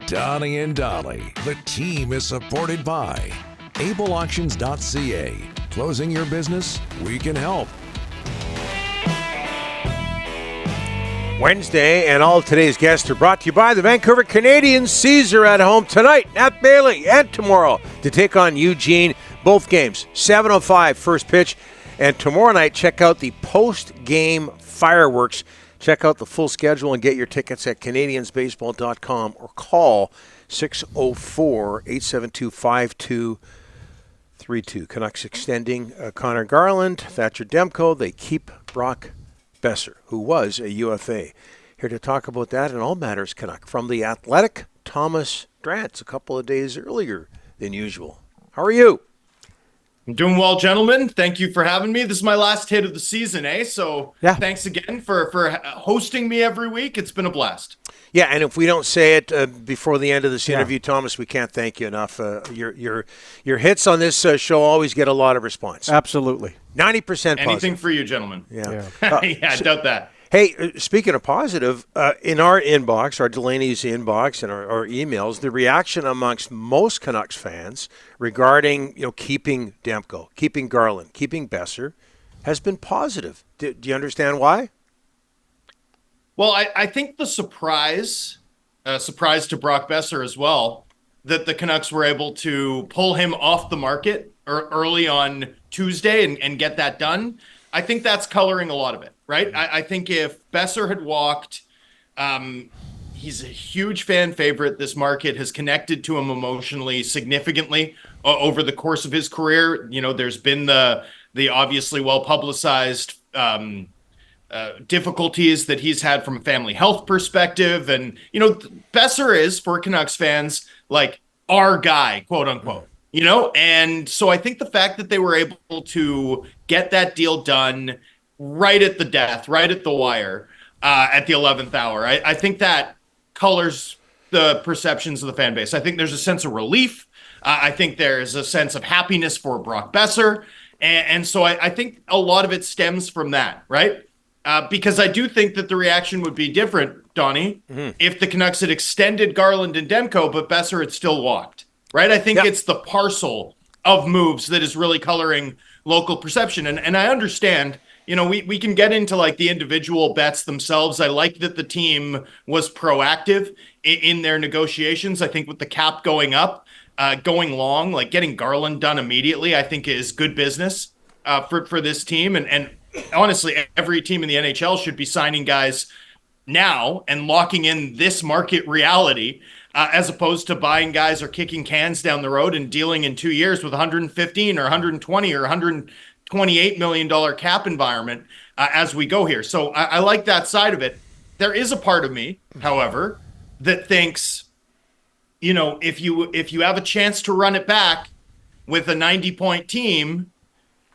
Donnie and Dolly. The team is supported by ableauctions.ca. Closing your business? We can help. Wednesday, and all today's guests are brought to you by the Vancouver Canadians. Caesar at home tonight at Bailey, and tomorrow to take on Eugene. Both games, 7:05 first pitch. And tomorrow night, check out the post-game fireworks. Check out the full schedule and get your tickets at canadiansbaseball.com or call 604-872-5232. Canucks extending Conor Garland, Thatcher, Demko. They keep Brock Boeser, who was a UFA. Here to talk about that and all matters Canuck from The Athletic, Thomas Drance, a couple of days earlier than usual. How are you? I'm doing well, gentlemen. Thank you for having me. This is my last hit of the season, So Thanks again for hosting me every week. It's been a blast. Yeah, and if we don't say it before the end of this interview, Thomas, we can't thank you enough. Your hits on this show always get a lot of response. Absolutely. 90% positive. Anything for you, gentlemen. Yeah, I doubt that. Hey, speaking of positive, in our inbox, our Delaney's inbox and our emails, the reaction amongst most Canucks fans regarding keeping Demko, keeping Garland, keeping Boeser has been positive. Do you understand why? Well, I think the surprise to Brock Boeser as well, that the Canucks were able to pull him off the market early on Tuesday and get that done. I think that's coloring a lot of it, right? I think if Boeser had walked, he's a huge fan favorite. This market has connected to him emotionally significantly over the course of his career. There's been the obviously well-publicized difficulties that he's had from a family health perspective. And, Boeser is, for Canucks fans, like our guy, quote unquote. And so I think the fact that they were able to get that deal done right at the death, right at the wire, at the 11th hour, I think that colors the perceptions of the fan base. I think there's a sense of relief. I think there's a sense of happiness for Brock Boeser. And so I think a lot of it stems from that, right? Because I do think that the reaction would be different, Donnie, if the Canucks had extended Garland and Demko, but Boeser had still walked. Right? I think it's the parcel of moves that is really coloring local perception. And I understand, we can get into like the individual bets themselves. I like that the team was proactive in their negotiations. I think with the cap going up, going long, like getting Garland done immediately, I think is good business for this team. And honestly, every team in the NHL should be signing guys now and locking in this market reality, as opposed to buying guys or kicking cans down the road and dealing in 2 years with 115 or 120 or 128 $million cap environment as we go here. So I like that side of it. There is a part of me, however, that thinks, if you have a chance to run it back with a 90-point team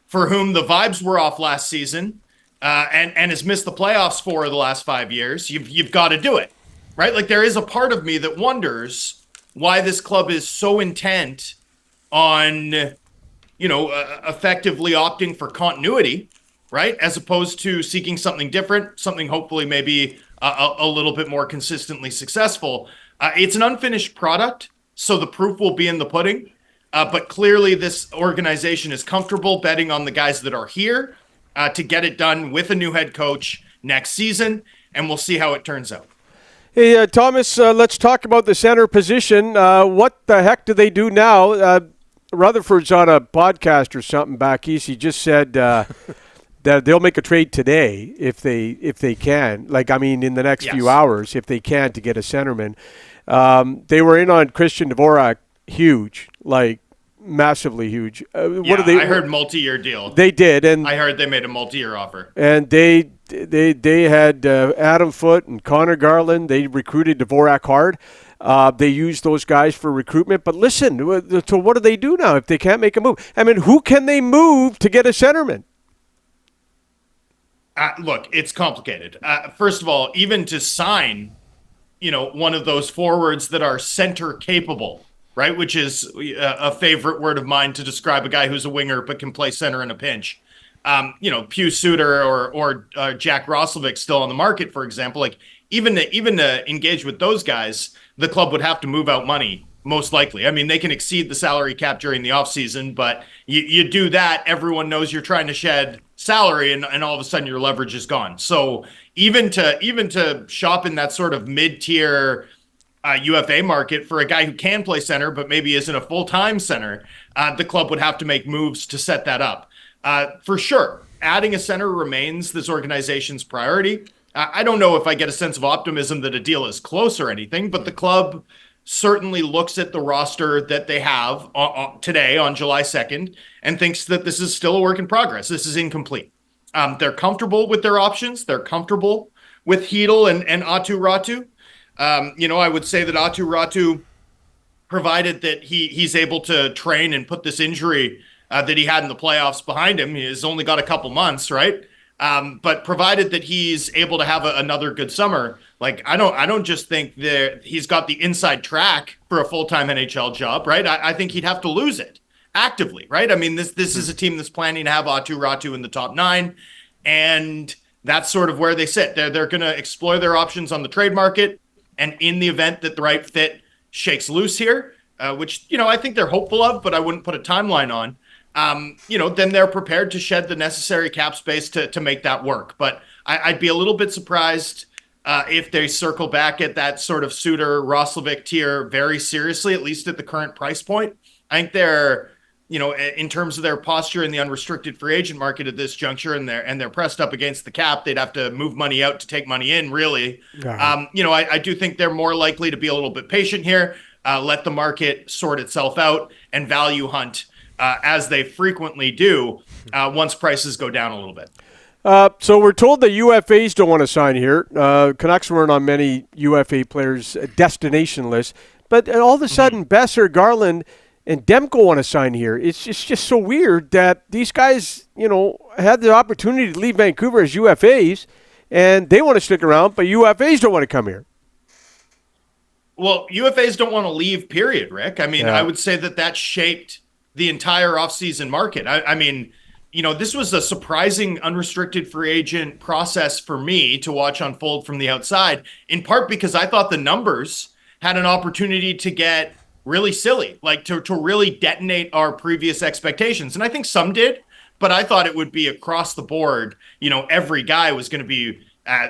for whom the vibes were off last season and has missed the playoffs 4 of the last 5 years, you've got to do it. Right? Like there is a part of me that wonders why this club is so intent on, effectively opting for continuity, right? As opposed to seeking something different, something hopefully maybe a little bit more consistently successful. It's an unfinished product, so the proof will be in the pudding. But clearly this organization is comfortable betting on the guys that are here to get it done with a new head coach next season, and we'll see how it turns out. Hey, Thomas, let's talk about the center position. What the heck do they do now? Rutherford's on a podcast or something back east. He just said that they'll make a trade today if they can. In the next few hours, if they can, to get a centerman. They were in on Christian Dvorak, huge, massively huge. What are they? I heard multi-year deal. They did, and I heard they made a multi-year offer. And they had Adam Foote and Conor Garland. They recruited Dvorak hard. They used those guys for recruitment. But listen, so what do they do now if they can't make a move? Who can they move to get a centerman? Look, it's complicated. First of all, even to sign, one of those forwards that are center capable, right? Which is a favorite word of mine to describe a guy who's a winger but can play center in a pinch. Pius Suter or Jack Roslovic still on the market, for example. even to engage with those guys, the club would have to move out money, most likely. I mean, they can exceed the salary cap during the offseason, but you do that, everyone knows you're trying to shed salary, and all of a sudden your leverage is gone. So even to shop in that sort of mid-tier UFA market for a guy who can play center but maybe isn't a full-time center, the club would have to make moves to set that up. For sure, adding a center remains this organization's priority. I don't know if I get a sense of optimism that a deal is close or anything, but the club certainly looks at the roster that they have today on July 2nd and thinks that this is still a work in progress. This is incomplete. They're comfortable with their options. They're comfortable with Hedl and Aatu Ratu. I would say that Aatu Ratu, provided that he's able to train and put this injury that he had in the playoffs behind him, he's only got a couple months, right? But provided that he's able to have another good summer, like I don't just think that he's got the inside track for a full-time NHL job, right? I think he'd have to lose it actively, right? I mean, this is a team that's planning to have Aatu Ratu in the top 9, and that's sort of where they sit. They're going to explore their options on the trade market, and in the event that the right fit shakes loose here, which I think they're hopeful of, but I wouldn't put a timeline on. Then they're prepared to shed the necessary cap space to make that work. But I'd be a little bit surprised if they circle back at that sort of Suter, Roslovic tier very seriously, at least at the current price point. I think they're, in terms of their posture in the unrestricted free agent market at this juncture, and they're pressed up against the cap, they'd have to move money out to take money in, really. Yeah. I do think they're more likely to be a little bit patient here, let the market sort itself out, and value hunt as they frequently do once prices go down a little bit. So we're told that UFAs don't want to sign here. Canucks weren't on many UFA players' destination list. But all of a sudden, Boeser, Garland, and Demko want to sign here. It's just so weird that these guys, had the opportunity to leave Vancouver as UFAs, and they want to stick around, but UFAs don't want to come here. Well, UFAs don't want to leave, period, Rick. I mean, I would say that shaped the entire offseason market. I mean, this was a surprising unrestricted free agent process for me to watch unfold from the outside, in part because I thought the numbers had an opportunity to get really silly, like to really detonate our previous expectations. And I think some did, but I thought it would be across the board. Every guy was going to be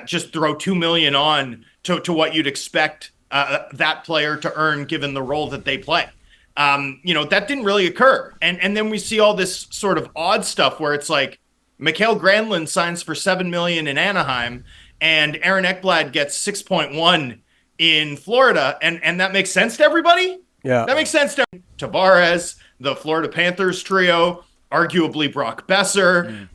just throw $2 million on to what you'd expect that player to earn given the role that they play. That didn't really occur. And then we see all this sort of odd stuff where it's like Mikael Granlund signs for $7 million in Anaheim and Aaron Ekblad gets 6.1 in Florida. And that makes sense to everybody. Yeah, that makes sense to Tavares, the Florida Panthers trio, arguably Brock Boeser,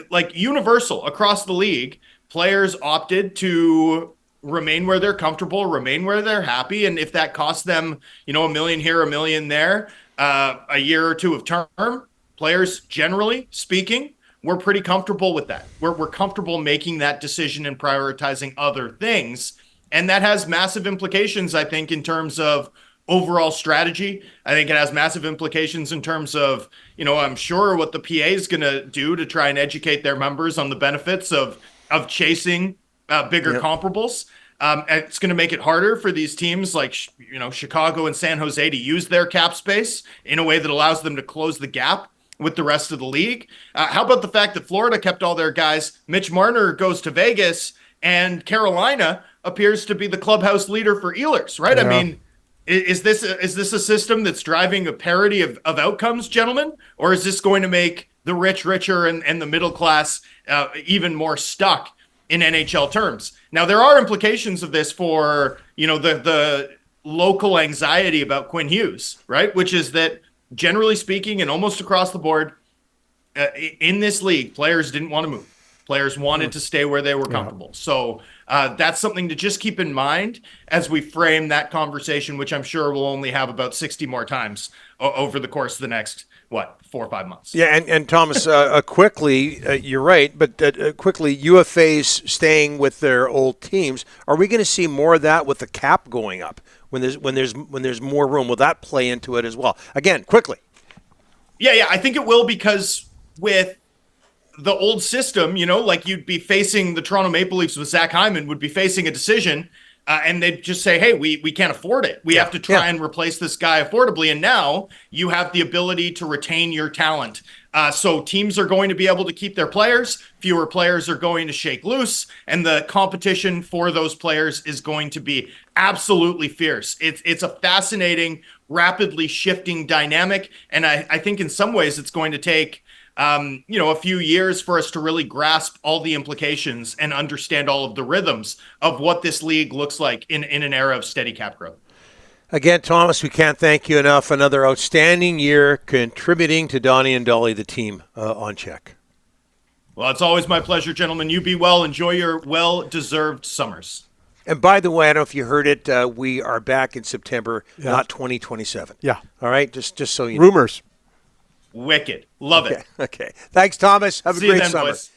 like universal across the league, players opted to remain where they're comfortable, remain where they're happy. And if that costs them, $1 million here, $1 million there, a year or two of term, players, generally speaking, we're pretty comfortable with that. We're comfortable making that decision and prioritizing other things. And that has massive implications, I think, in terms of overall strategy. I think it has massive implications in terms of, I'm sure what the PA is going to do to try and educate their members on the benefits of chasing bigger comparables. It's going to make it harder for these teams like, Chicago and San Jose to use their cap space in a way that allows them to close the gap with the rest of the league. How about the fact that Florida kept all their guys? Mitch Marner goes to Vegas, and Carolina appears to be the clubhouse leader for Ehlers, right? Yeah. I mean, is this a system that's driving a parity of outcomes, gentlemen? Or is this going to make the rich richer and the middle class even more stuck in NHL terms? Now, there are implications of this for, the local anxiety about Quinn Hughes, right? Which is that, generally speaking, and almost across the board, in this league, players didn't want to move. Players wanted to stay where they were comfortable. So that's something to just keep in mind as we frame that conversation, which I'm sure we'll only have about 60 more times over the course of the next, 4 or 5 months. Yeah, and Thomas, quickly, you're right, but quickly, UFAs staying with their old teams. Are we going to see more of that with the cap going up when there's more room? Will that play into it as well? Again, quickly. Yeah, I think it will, because with the old system, like you'd be facing the Toronto Maple Leafs with Zach Hyman would be facing a decision, and they'd just say, hey, we can't afford it. We have to try and replace this guy affordably. And now you have the ability to retain your talent. So teams are going to be able to keep their players. Fewer players are going to shake loose, and the competition for those players is going to be absolutely fierce. It's a fascinating, rapidly shifting dynamic, and I think in some ways it's going to take a few years for us to really grasp all the implications and understand all of the rhythms of what this league looks like in an era of steady cap growth. Again, Thomas, we can't thank you enough. Another outstanding year contributing to Donnie and Dolly, the team on check. Well, it's always my pleasure, gentlemen. You be well. Enjoy your well-deserved summers. And by the way, I don't know if you heard it, we are back in September, not 2027. Yeah. All right, just so you know. Rumors. Wicked. Love it. Okay. Thanks, Thomas. Have a See you great then, summer. boys.